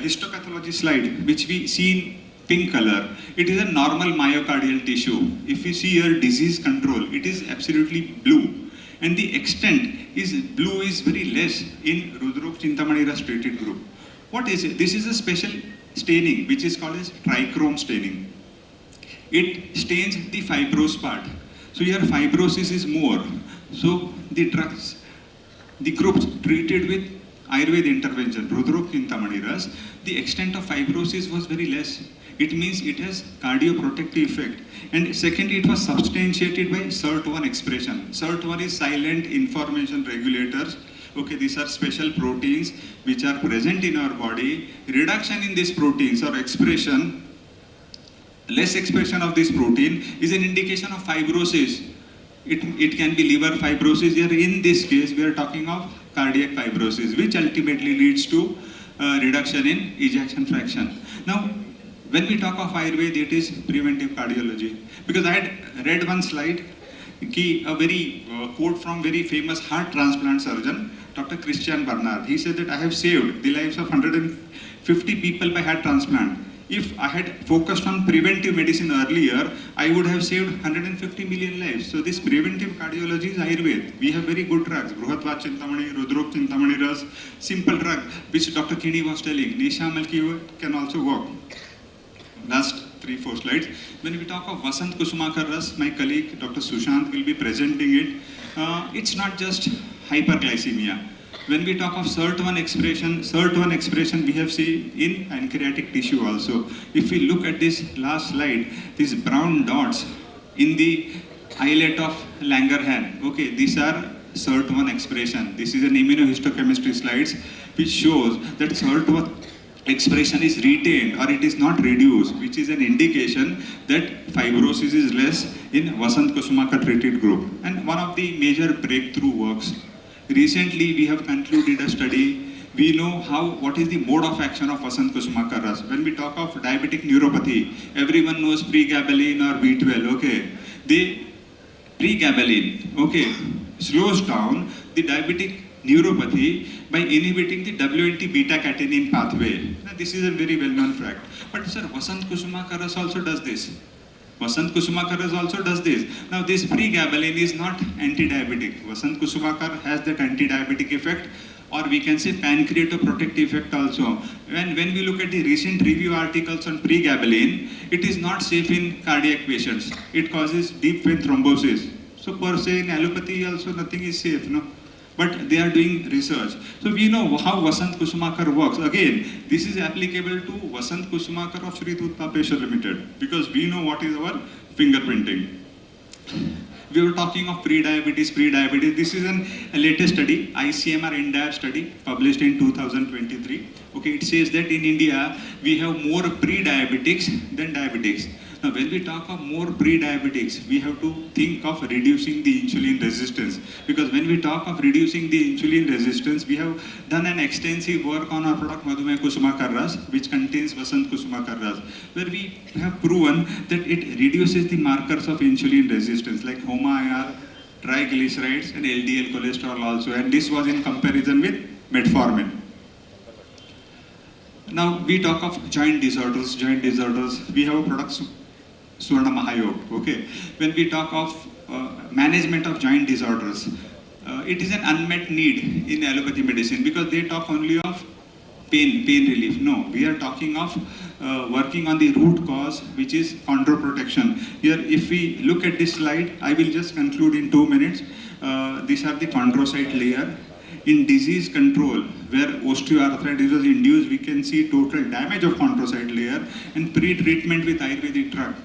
histopathology slide, which we see in pink color, it is a normal myocardial tissue. If we see here disease control, it is absolutely blue. And the extent is blue is very less in Rudrok Chintamani Ras treated group. What is it? This is a special staining which is called as trichrome staining. It stains the fibrous part. So here fibrosis is more. So the drugs, the groups treated with Ayurved intervention, Rudrok Chintamani Ras, the extent of fibrosis was very less. It means it has cardioprotective effect. And secondly, it was substantiated by SIRT1 expression. SIRT1 is silent information regulators. Okay, these are special proteins which are present in our body. Reduction in these proteins or expression, less expression of this protein is an indication of fibrosis. It can be liver fibrosis. Here in this case, we are talking of cardiac fibrosis, which ultimately leads to reduction in ejection fraction. Now, when we talk of Ayurveda, it is preventive cardiology. Because I had read one slide, a very quote from very famous heart transplant surgeon, Dr. Christian Barnard. He said that I have saved the lives of 150 people by heart transplant. If I had focused on preventive medicine earlier, I would have saved 150 million lives. So this preventive cardiology is Ayurveda. We have very good drugs. Bruhatvat Chintamani, Rudrok Chintamani Ras, simple drug, which Dr. Kini was telling. Nisha Malki can also work. Last 3-4 slides. When we talk of Vasant Kusumakar Ras, my colleague Dr. Sushant will be presenting it. It's not just hyperglycemia. When we talk of SIRT1 expression we have seen in pancreatic tissue also. If we look at this last slide, these brown dots in the islet of Langerhans, okay, these are SIRT1 expression. This is an immunohistochemistry slides which shows that SIRT1 expression is retained or it is not reduced, which is an indication that fibrosis is less in Vasant Kusumakar treated group. And one of the major breakthrough works, recently we have concluded a study. We know what is the mode of action of Vasant Kusumakar Ras. When we talk of diabetic neuropathy, everyone knows pregabalin or B12, okay. The pregabalin, okay, slows down the diabetic neuropathy by inhibiting the WNT beta-catenin pathway. Now, this is a very well-known fact. But sir, Vasant Kusumakar Ras also does this. Vasant Kusumakar Ras also does this. Now this pregabalin is not anti-diabetic. Vasant Kusumakar has that anti-diabetic effect, or we can say pancreatoprotective effect also. When we look at the recent review articles on pregabalin, it is not safe in cardiac patients. It causes deep vein thrombosis. So per se in allopathy also nothing is safe, no? But they are doing research. So we know how Vasant Kusumakar works. Again, this is applicable to Vasant Kusumakar of Shree Dhootapapeshwar Limited, because we know what is our fingerprinting. We were talking of pre-diabetes. This is a latest study, ICMR INDIAB study, published in 2023. Okay, it says that in India, we have more pre-diabetics than diabetics. Now, when we talk of more pre-diabetics, we have to think of reducing the insulin resistance. Because when we talk of reducing the insulin resistance, we have done an extensive work on our product Madhumay Kusumakar Ras, which contains Vasant Kusumakar Ras, where we have proven that it reduces the markers of insulin resistance, like HOMA-IR, triglycerides, and LDL cholesterol also. And this was in comparison with metformin. Now, we talk of joint disorders. We have a product Swarna Mahayog, okay. When we talk of management of joint disorders, it is an unmet need in allopathy medicine, because they talk only of pain relief. No, we are talking of working on the root cause, which is chondroprotection. Here, if we look at this slide, I will just conclude in 2 minutes. These are the chondrocyte layer. In disease control, where osteoarthritis was induced, we can see total damage of chondrocyte layer, and pre-treatment with Ayurvedic drug,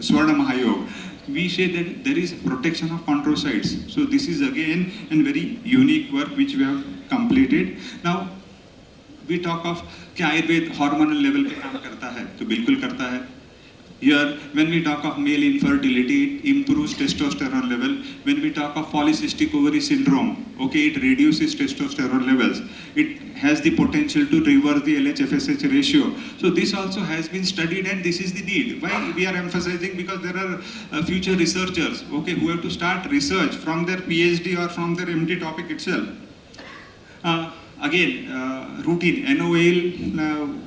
Swarna Mahayog. we say that there is protection of chondrocytes. So this is again a very unique work which we have completed. Now we talk of कि Ayurveda hormonal level पे काम करता है, तो बिल्कुल करता है. Here, when we talk of male infertility, it improves testosterone level. When we talk of polycystic ovary syndrome, okay, it reduces testosterone levels. It has the potential to reverse the LH-FSH ratio. So this also has been studied, and this is the need. Why we are emphasizing? Because there are future researchers, okay, who have to start research from their PhD or from their MD topic itself. Routine NOAL.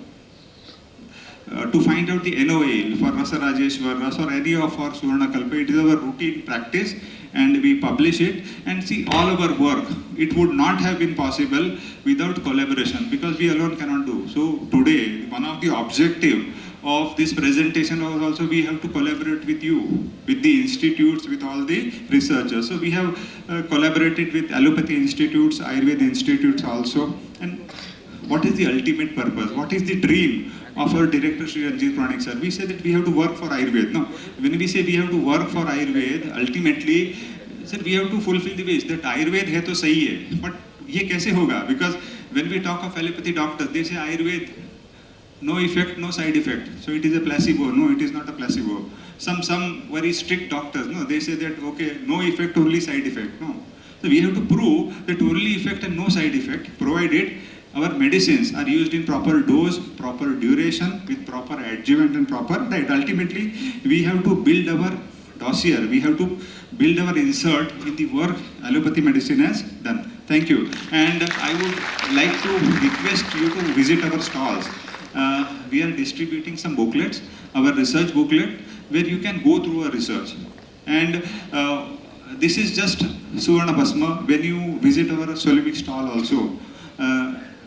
To find out the NOAL for Rasa Rajeshwar, Ras or any of our Suvarna Kalpa, it is our routine practice, and we publish it. And see, all our work, it would not have been possible without collaboration, because we alone cannot do. So today, one of the objective of this presentation was also we have to collaborate with you, with the institutes, with all the researchers. So we have collaborated with allopathy institutes, Ayurveda institutes also. And what is the ultimate purpose? What is the dream of our director, Shri Ranjit Puranik sir? We say that we have to work for Ayurveda. No, when we say we have to work for Ayurveda, ultimately, sir, we have to fulfill the wish that Ayurveda hai to sahi hai. But ye kaise hoga? Because when we talk of allopathy doctors, they say Ayurveda, no effect, no side effect. So it is a placebo. No, it is not a placebo. Some very strict doctors, no, they say that, okay, no effect, only side effect. No. So we have to prove that only effect and no side effect, provided our medicines are used in proper dose, proper duration, with proper adjuvant and proper diet. Ultimately, we have to build our dossier, we have to build our insert in the work allopathy medicine has done. Thank you. And I would like to request you to visit our stalls. We are distributing some booklets, our research booklet, where you can go through our research. And this is just Suvarna Bhasma. When you visit our Solimic stall also,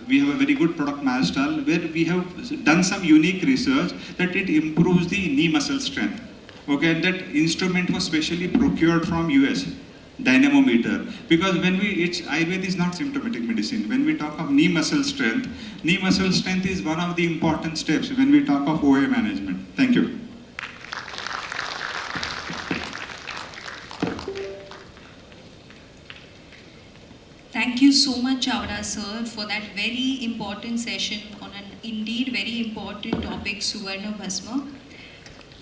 we have a very good product mass stall where we have done some unique research that it improves the knee muscle strength. Okay, and that instrument was specially procured from US, dynamometer. Because when Ayurveda is not symptomatic medicine. When we talk of knee muscle strength is one of the important steps when we talk of OA management. Thank you. Thank you so much, Chawda sir, for that very important session on an indeed very important topic, Suvarna Bhasma.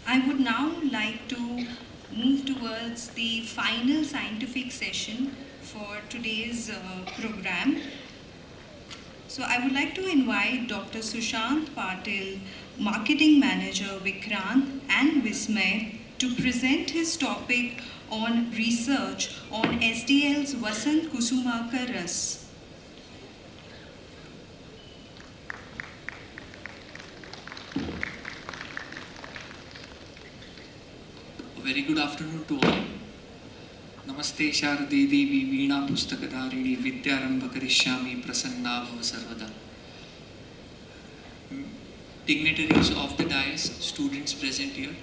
I would now like to move towards the final scientific session for today's program. So I would like to invite Dr. Sushant Patil, Marketing Manager, Vikrant and Vismay, to present his topic on research on SDL's Vasant Kusumakar Ras. A very good afternoon to all. Namaste Sharade Devi Veena Pustakadharini Vidyarambha Karishyami Prasanna Bhava Sarvada. Dignitaries of the dais, students present here,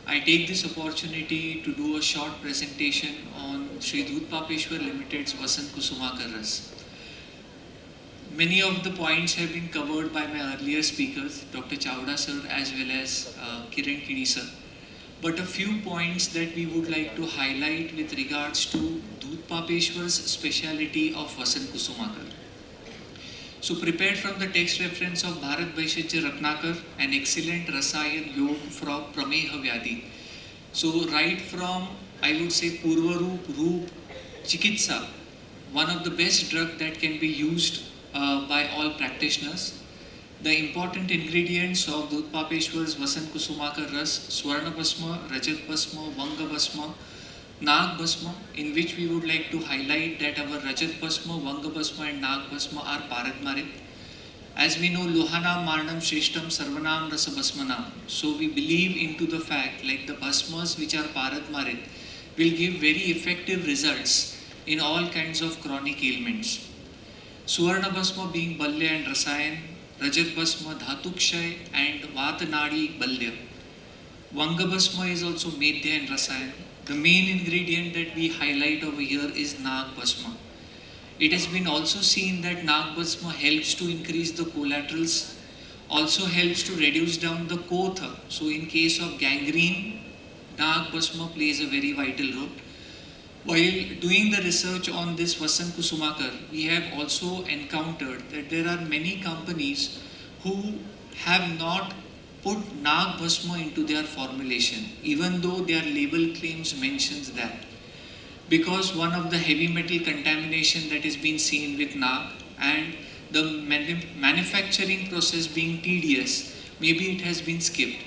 I take this opportunity to do a short presentation on Shree Dhootapapeshwar Limited's Vasant Kusumakar Ras. Many of the points have been covered by my earlier speakers, Dr. Chawda sir as well as Kiran Kidi sir. But a few points that we would like to highlight with regards to Dhootapapeshwar's speciality of Vasant Kusumakar. So prepared from the text reference of Bharat Vaishajya Ratnakar, an excellent Rasayan Yog from Prameha Vyadi. So right from, I would say, Purvaroop, Roop, Chikitsa, one of the best drug that can be used by all practitioners. The important ingredients of Dhootapapeshwar's Vasant Kusumakar Ras, Swarna Bhasma, Rajat Bhasma, Vanga Bhasma, Nag Bhasma, in which we would like to highlight that our Rajat Bhasma, Vanga Bhasma and Nag Bhasma are Paradmarit. As we know, Lohanam Marnam Shrishtam Sarvanam Rasa Bhasmanam. So we believe into the fact like the Bhasmas which are Paradmarit will give very effective results in all kinds of chronic ailments. Suvarna Bhasma being Balya and Rasayan, Rajat Bhasma Dhatukshay and Vatanadi Balya. Vanga Bhasma is also Medhya and Rasayan. The main ingredient that we highlight over here is Nag Bhasma. It has been also seen that Nag Bhasma helps to increase the collaterals, also helps to reduce down the kotha. So in case of gangrene, Nag Bhasma plays a very vital role. While doing the research on this Vasant Kusumakar, we have also encountered that there are many companies who have not put Nag Bhasma into their formulation, even though their label claims mentions that. Because one of the heavy metal contamination that is being seen with Nag and the manufacturing process being tedious, maybe it has been skipped.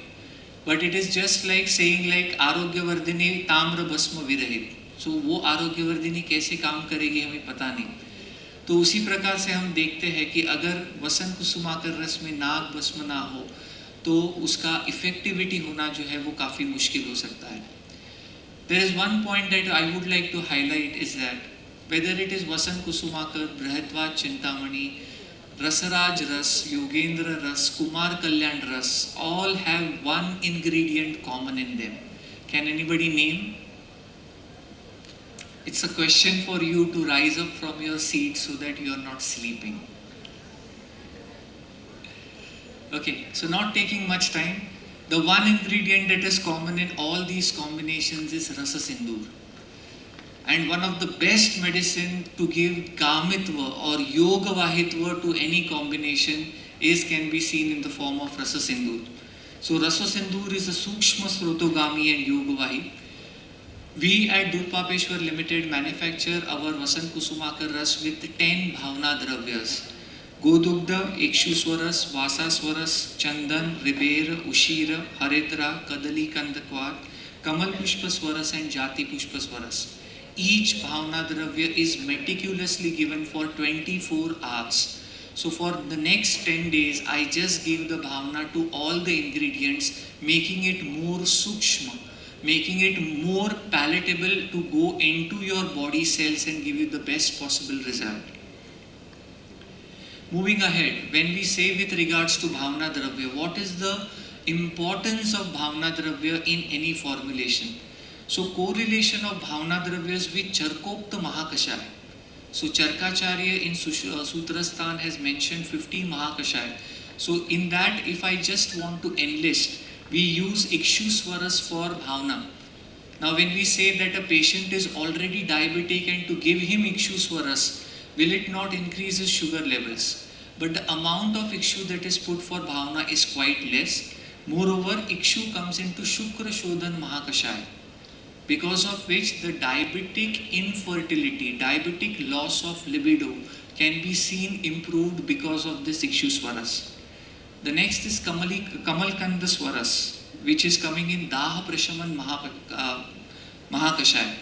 But it is just like saying like Arogyavardhini Tamra Bhasma Virahit. So वो आरोग्यवर्धिनी कैसे काम करेगी हमें पता नहीं. तो उसी प्रकार से हम देखते हैं कि अगर वसंत कुसुमाकर रस में नाग भस्म ना हो तो उसका इफेक्टिविटी होना जो है वो काफ़ी मुश्किल हो सकता है. There is one point that I would like to highlight is that whether it is Vasant Kusumakar, Brihatvat Chintamani, Rasaraj Ras, Yogendra Ras, Kumar Kalyan Ras, all have one ingredient common in them. Can anybody name? It's a question for you to rise up from your seat so that you are not sleeping. Okay, so not taking much time, the one ingredient that is common in all these combinations is Rasa Sindoor. And one of the best medicine to give Kamitva or Yoga Vahitva to any combination can be seen in the form of Rasa Sindoor. So Rasa Sindoor is a Sukshma Srotogami and Yoga Vahi. We at Dhootapapeshwar Limited manufacture our Vasant Kusumakar Ras with 10 Bhavna Dravyas. Godugdha, Ikshuswaras, Vasaswaras, Chandan, Riber, Ushira, Haridra, Kadali Kandakwat, Kamal Pushpaswaras and Jati Pushpaswaras. Each Bhavna Dravya is meticulously given for 24 hours. So for the next 10 days, I just give the Bhavna to all the ingredients, making it more Sukshma, making it more palatable to go into your body cells and give you the best possible result. Moving ahead, when we say with regards to Bhavna Dravya, what is the importance of Bhavna Dravya in any formulation? So correlation of Bhavna Dravyas with Charkokta Mahakashaya. So Charkacharya in Sutrasthan has mentioned 50 Mahakashaya. So in that, if I just want to enlist, we use Ikshuswaras for Bhavna. Now when we say that a patient is already diabetic and to give him Ikshuswaras, will it not increase his sugar levels? But the amount of Ikshu that is put for Bhavna is quite less. Moreover, Ikshu comes into Shukra Shodhan Mahakashaya, because of which the diabetic infertility, diabetic loss of libido can be seen improved because of this Ikshuswaras. The next is Kamalkanda Swaras, which is coming in Daha Prashaman Mahakashaya.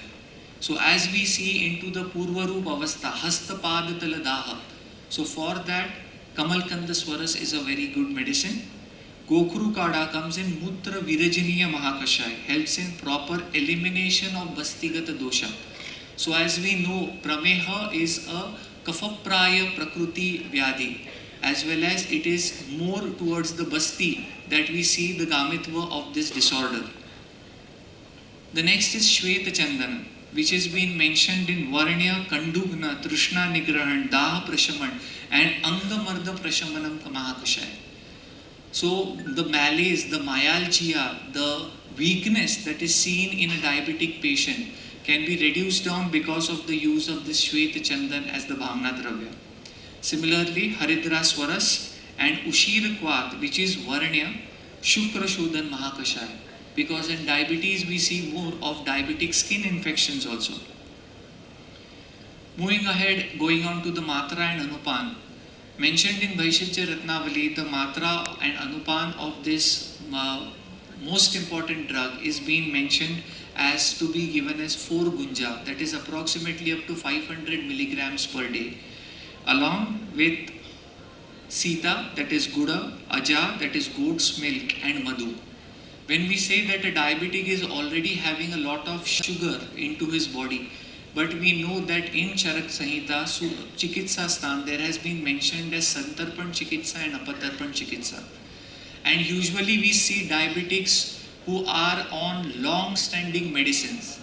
So as we see into the Purvarup Avastha, Hastapadatala Daha. So for that, Kamalkanda Swaras is a very good medicine. Gokru Kada comes in Mutra Virajiniya Mahakashaya, helps in proper elimination of Bastigata Dosha. So as we know, Prameha is a Kafapraya Prakruti Vyadhi, as well as it is more towards the Basti that we see the Gamitva of this disorder. The next is Shweta Chandana, which has been mentioned in Varnya, Kandugna, Trishna Nigrahan, Daha Prashaman and Angamarda Prashamanam Mahakashaya. So the malaise, the myalgia, the weakness that is seen in a diabetic patient can be reduced down because of the use of this Shweta Chandan as the Bhavna Dravya. Similarly, Haridra Swaras and Ushira Kwat, which is Varnya, Shukra Shodhan Mahakashaya. Because in diabetes we see more of diabetic skin infections also. Moving ahead, going on to the Matra and Anupan. Mentioned in Vaishitya Ratnavali, the Matra and Anupan of this most important drug is being mentioned as to be given as 4 gunja, that is approximately up to 500 milligrams per day, along with Sita, that is Guda, Aja, that is goat's milk, and Madhu. When we say that a diabetic is already having a lot of sugar into his body, but we know that in Charak Samhita, Chikitsa Sthan, there has been mentioned as Santarpan Chikitsa and Apatarpan Chikitsa. And usually we see diabetics who are on long-standing medicines.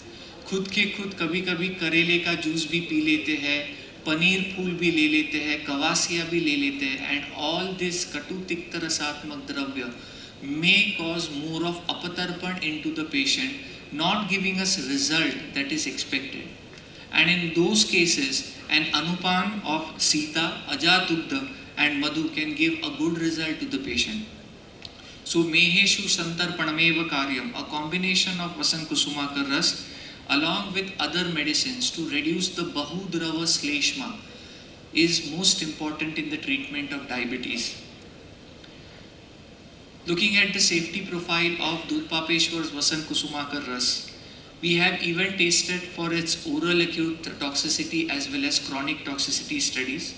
खुद के खुद कभी कभी करेले का juice भी P लेते हैं, पनीर फूल भी ले लेते हैं, कवासिया भी ले लेते हैं, and all this कटु तिक्त रसात्मक द्रव्य may cause more of apatarpan into the patient, not giving us result that is expected. And in those cases, an anupan of Sita, Ajatugdha and Madhu can give a good result to the patient. So Meheshu Santarpanameva Karyam, a combination of Vasan Kusumakar Ras along with other medicines to reduce the Bahudrava Sleshma is most important in the treatment of diabetes. Looking at the safety profile of Dhootapapeshwar's Vasan Kusumakar Ras, we have even tasted for its oral acute toxicity as well as chronic toxicity studies.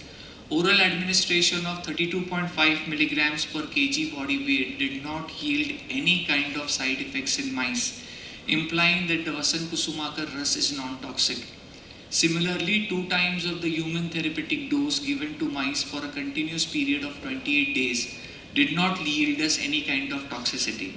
Oral administration of 32.5 milligrams per kg body weight did not yield any kind of side effects in mice, implying that the Vasan Kusumakar Ras is non-toxic. Similarly, 2 times of the human therapeutic dose given to mice for a continuous period of 28 days did not yield us any kind of toxicity.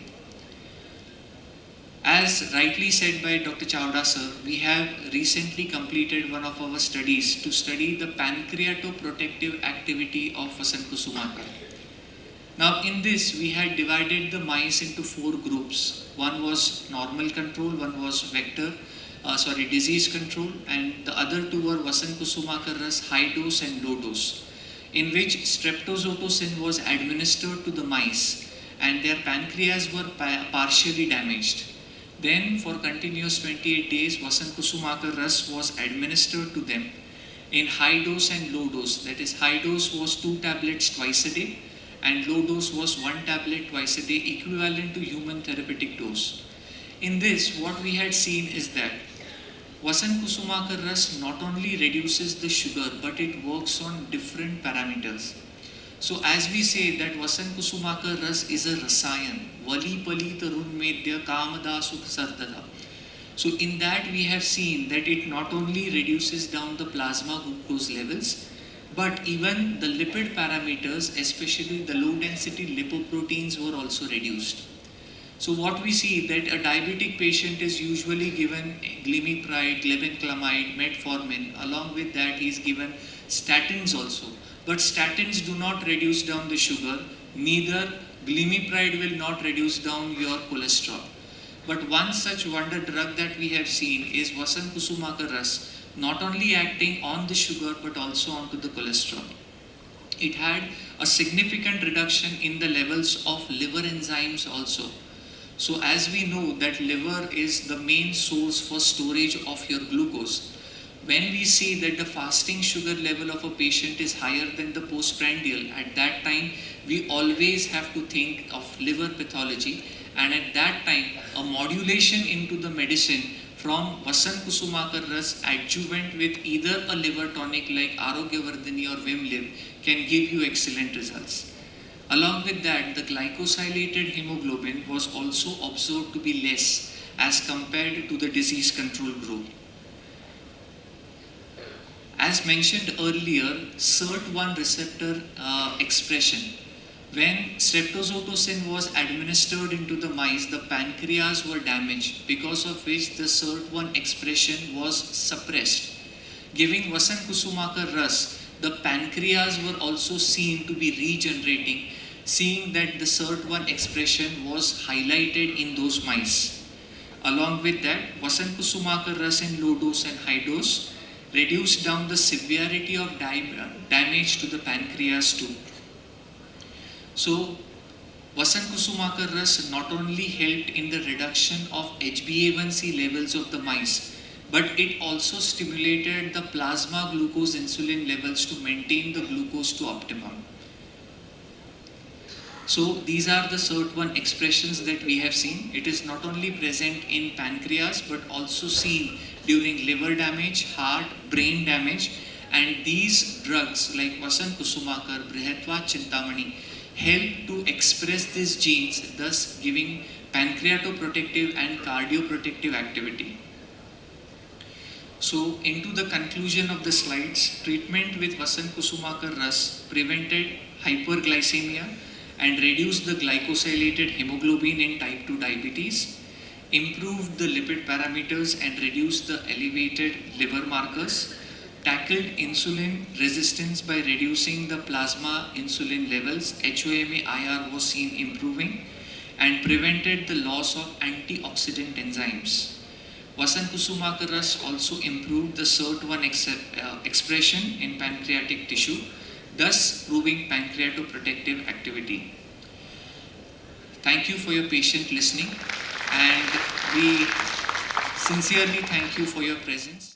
As rightly said by Dr. Chawda sir, we have recently completed one of our studies to study the pancreatoprotective activity of Vasan Kusumakar. Now in this, we had divided the mice into 4 groups. One was normal control, one was disease control, and the other 2 were Vasan Kusumakar Ras high dose and low dose, in which streptozotocin was administered to the mice and their pancreas were partially damaged. Then for continuous 28 days, Vasan Kusumakar Ras was administered to them in high dose and low dose. That is, high dose was 2 tablets twice a day and low dose was 1 tablet twice a day, equivalent to human therapeutic dose. In this, what we had seen is that Vasan Kusumakar Ras not only reduces the sugar, but it works on different parameters. So as we say that Vasan Kusumakar Ras is a rasayan, Vali Pali Tarun Medya Kamada Sukh Sardada. So in that we have seen that it not only reduces down the plasma glucose levels, but even the lipid parameters, especially the low density lipoproteins, were also reduced. So what we see that a diabetic patient is usually given glimepiride, glibenclamide, metformin. Along with that he is given statins also. But statins do not reduce down the sugar, neither glimepiride will not reduce down your cholesterol. But one such wonder drug that we have seen is Vasan Kusumakar Ras, not only acting on the sugar but also onto the cholesterol. It had a significant reduction in the levels of liver enzymes also. So as we know that liver is the main source for storage of your glucose, when we see that the fasting sugar level of a patient is higher than the postprandial, at that time we always have to think of liver pathology, and at that time a modulation into the medicine from Vasan Kusumakar Ras adjuvant with either a liver tonic like Arogyavardhani or Vimliv can give you excellent results. Along with that, the glycosylated hemoglobin was also observed to be less as compared to the disease control group. As mentioned earlier, SIRT1 receptor expression. When streptozotocin was administered into the mice, the pancreas were damaged, because of which the SIRT1 expression was suppressed. Giving Vasan Kusumakar Ras, the pancreas were also seen to be regenerating, seeing that the SIRT1 expression was highlighted in those mice. Along with that, Vasan Kusumakar Ras in low dose and high dose reduced down the severity of damage to the pancreas too. So, Vasan Kusumakar Ras not only helped in the reduction of HbA1c levels of the mice, but it also stimulated the plasma glucose insulin levels to maintain the glucose to optimum. So these are the SIRT1 expressions that we have seen. It is not only present in pancreas but also seen during liver damage, heart, brain damage, and these drugs like Vasan Kusumakar, Brihatva Chintamani help to express these genes, thus giving pancreatoprotective and cardioprotective activity. So into the conclusion of the slides, treatment with Vasan Kusumakar Ras prevented hyperglycemia and reduced the glycosylated hemoglobin in type 2 diabetes, improved the lipid parameters and reduced the elevated liver markers, tackled insulin resistance by reducing the plasma insulin levels, HOMA-IR was seen improving, and prevented the loss of antioxidant enzymes. Vasan Kusumaka Ras also improved the SIRT1 expression in pancreatic tissue, thus proving pancreatoprotective activity. Thank you for your patient listening, and we sincerely thank you for your presence.